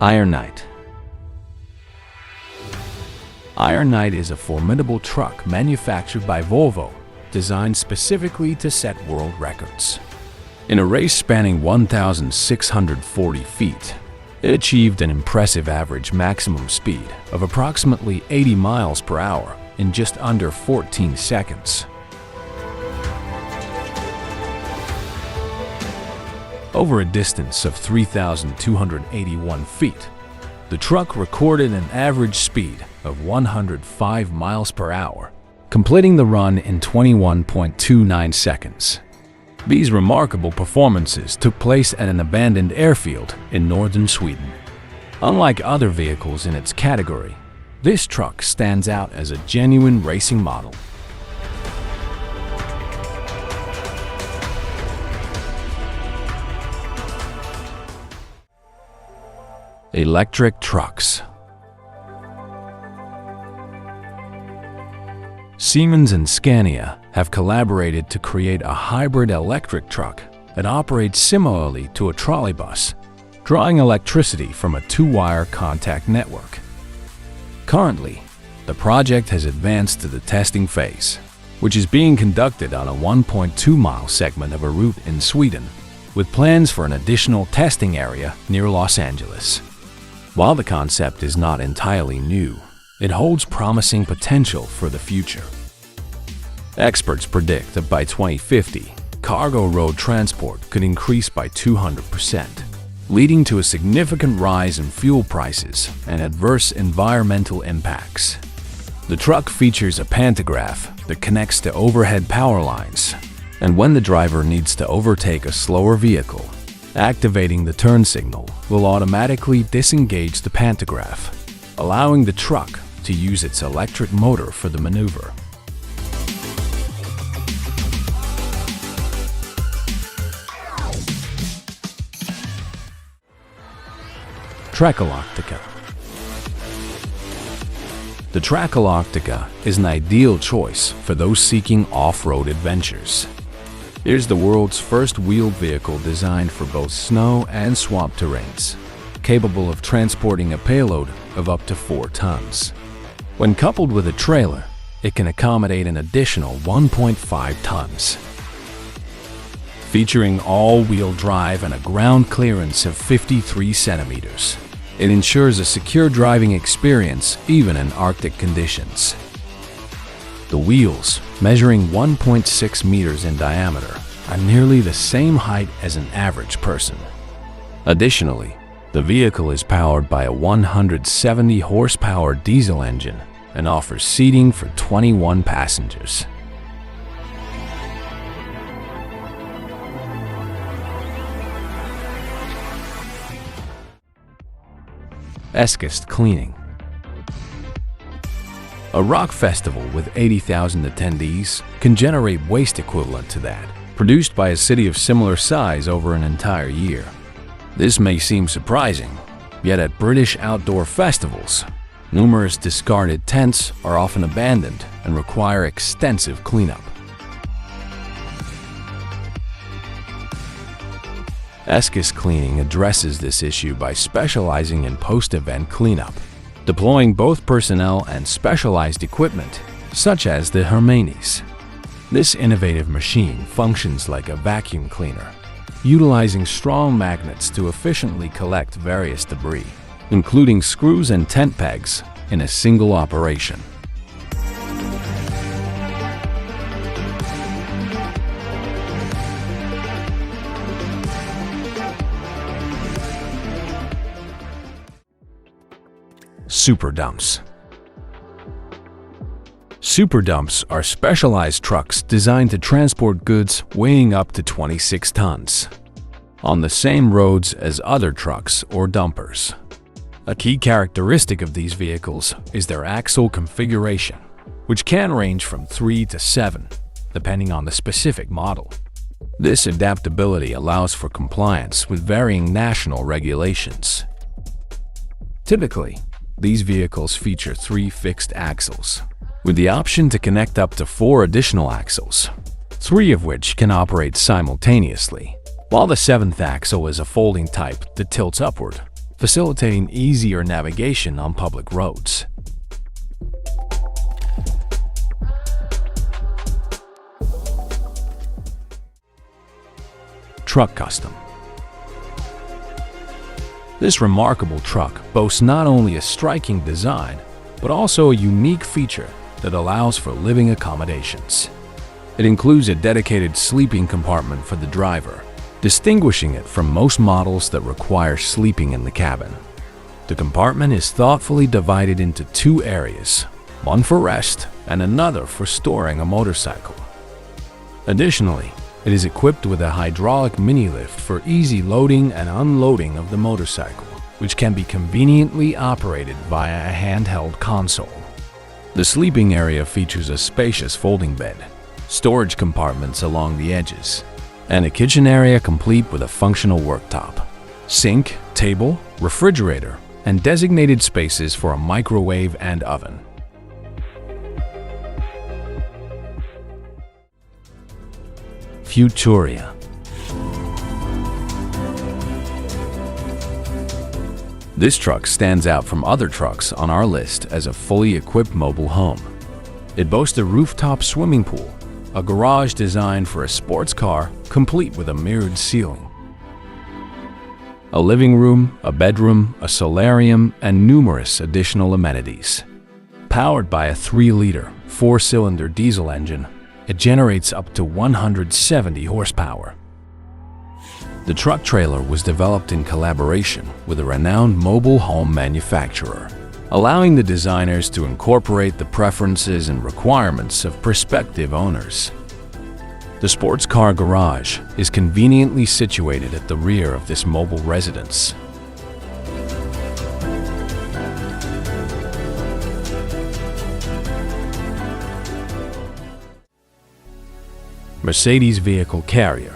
Einride. Einride is a formidable truck manufactured by Volvo, designed specifically to set world records. In a race spanning 1,640 feet, it achieved an impressive average maximum speed of approximately 80 miles per hour in just under 14 seconds. Over a distance of 3,281 feet, the truck recorded an average speed of 105 miles per hour, completing the run in 21.29 seconds. These remarkable performances took place at an abandoned airfield in northern Sweden. Unlike other vehicles in its category, this truck stands out as a genuine racing model. Electric trucks. Siemens and Scania have collaborated to create a hybrid electric truck that operates similarly to a trolleybus, drawing electricity from a two-wire contact network. Currently, the project has advanced to the testing phase, which is being conducted on a 1.2-mile segment of a route in Sweden, with plans for an additional testing area near Los Angeles. While the concept is not entirely new, it holds promising potential for the future. Experts predict that by 2050, cargo road transport could increase by 200%, leading to a significant rise in fuel prices and adverse environmental impacts. The truck features a pantograph that connects to overhead power lines, and when the driver needs to overtake a slower vehicle, activating the turn signal will automatically disengage the pantograph, allowing the truck to use its electric motor for the maneuver. Trecol Arctica. The Trecol Arctica is an ideal choice for those seeking off-road adventures. It is the world's first wheeled vehicle designed for both snow and swamp terrains, capable of transporting a payload of up to 4 tons. When coupled with a trailer, it can accommodate an additional 1.5 tons. Featuring all-wheel drive and a ground clearance of 53 centimeters, it ensures a secure driving experience even in Arctic conditions. The wheels, measuring 1.6 meters in diameter, are nearly the same height as an average person. Additionally, the vehicle is powered by a 170 horsepower diesel engine and offers seating for 21 passengers. Eskes Cleaning. A rock festival with 80,000 attendees can generate waste equivalent to that, produced by a city of similar size over an entire year. This may seem surprising, yet at British outdoor festivals, numerous discarded tents are often abandoned and require extensive cleanup. Eskes Cleaning addresses this issue by specializing in post-event cleanup, deploying both personnel and specialized equipment, such as the Hermes. This innovative machine functions like a vacuum cleaner, utilizing strong magnets to efficiently collect various debris, including screws and tent pegs, in a single operation. Super dumps. Super dumps are specialized trucks designed to transport goods weighing up to 26 tons on the same roads as other trucks or dumpers. A key characteristic of these vehicles is their axle configuration, which can range from 3 to 7, depending on the specific model. This adaptability allows for compliance with varying national regulations. Typically, these vehicles feature 3 fixed axles, with the option to connect up to 4 additional axles, 3 of which can operate simultaneously, while the 7th axle is a folding type that tilts upward, facilitating easier navigation on public roads. Truck Custom. This remarkable truck boasts not only a striking design, but also a unique feature that allows for living accommodations. It includes a dedicated sleeping compartment for the driver, distinguishing it from most models that require sleeping in the cabin. The compartment is thoughtfully divided into two areas, one for rest and another for storing a motorcycle. Additionally, it is equipped with a hydraulic mini-lift for easy loading and unloading of the motorcycle, which can be conveniently operated via a handheld console. The sleeping area features a spacious folding bed, storage compartments along the edges, and a kitchen area complete with a functional worktop, sink, table, refrigerator, and designated spaces for a microwave and oven. Futuria. This truck stands out from other trucks on our list as a fully equipped mobile home. It boasts a rooftop swimming pool, a garage designed for a sports car complete with a mirrored ceiling, a living room, a bedroom, a solarium, and numerous additional amenities. Powered by a 3-liter, 4-cylinder diesel engine, it generates up to 170 horsepower. The truck trailer was developed in collaboration with a renowned mobile home manufacturer, allowing the designers to incorporate the preferences and requirements of prospective owners. The sports car garage is conveniently situated at the rear of this mobile residence. Mercedes Vehicle Carrier.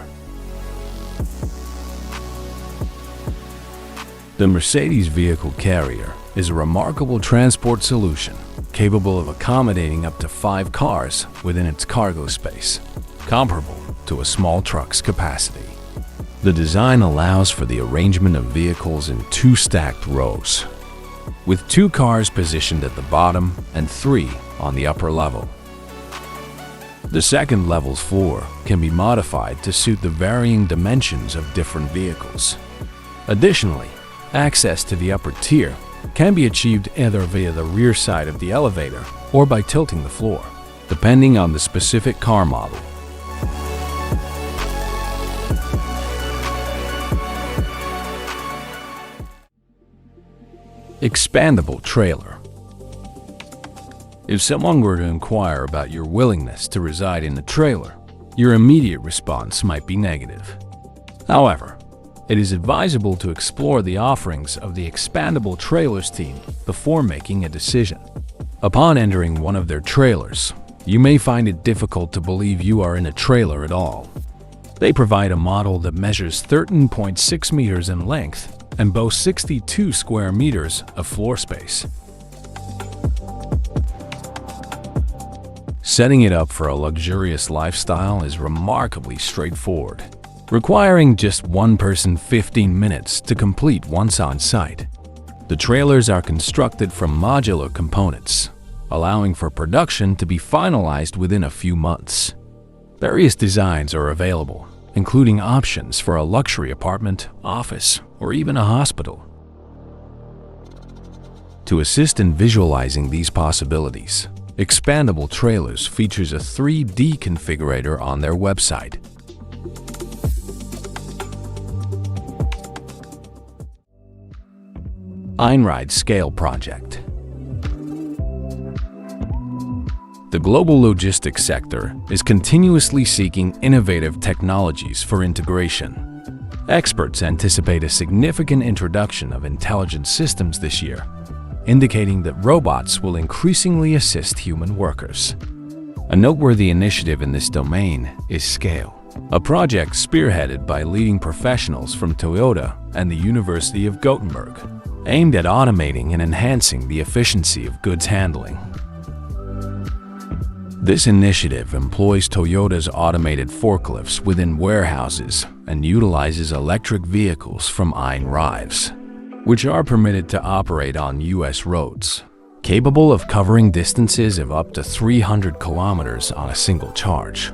The Mercedes Vehicle Carrier is a remarkable transport solution capable of accommodating up to 5 cars within its cargo space, comparable to a small truck's capacity. The design allows for the arrangement of vehicles in 2 stacked rows, with 2 cars positioned at the bottom and 3 on the upper level. The second level's floor can be modified to suit the varying dimensions of different vehicles. Additionally, access to the upper tier can be achieved either via the rear side of the elevator or by tilting the floor, depending on the specific car model. Expandable trailer. If someone were to inquire about your willingness to reside in a trailer, your immediate response might be negative. However, it is advisable to explore the offerings of the Expandable Trailers team before making a decision. Upon entering one of their trailers, you may find it difficult to believe you are in a trailer at all. They provide a model that measures 13.6 meters in length and boasts 62 square meters of floor space. Setting it up for a luxurious lifestyle is remarkably straightforward, requiring just one person 15 minutes to complete once on site. The trailers are constructed from modular components, allowing for production to be finalized within a few months. Various designs are available, including options for a luxury apartment, office, or even a hospital. To assist in visualizing these possibilities, Expandable Trailers features a 3D configurator on their website. Einride Scale Project. The global logistics sector is continuously seeking innovative technologies for integration. Experts anticipate a significant introduction of intelligent systems this year, indicating that robots will increasingly assist human workers. A noteworthy initiative in this domain is Scale, a project spearheaded by leading professionals from Toyota and the University of Gothenburg, aimed at automating and enhancing the efficiency of goods handling. This initiative employs Toyota's automated forklifts within warehouses and utilizes electric vehicles from Einride. which are permitted to operate on U.S. roads, capable of covering distances of up to 300 kilometers on a single charge.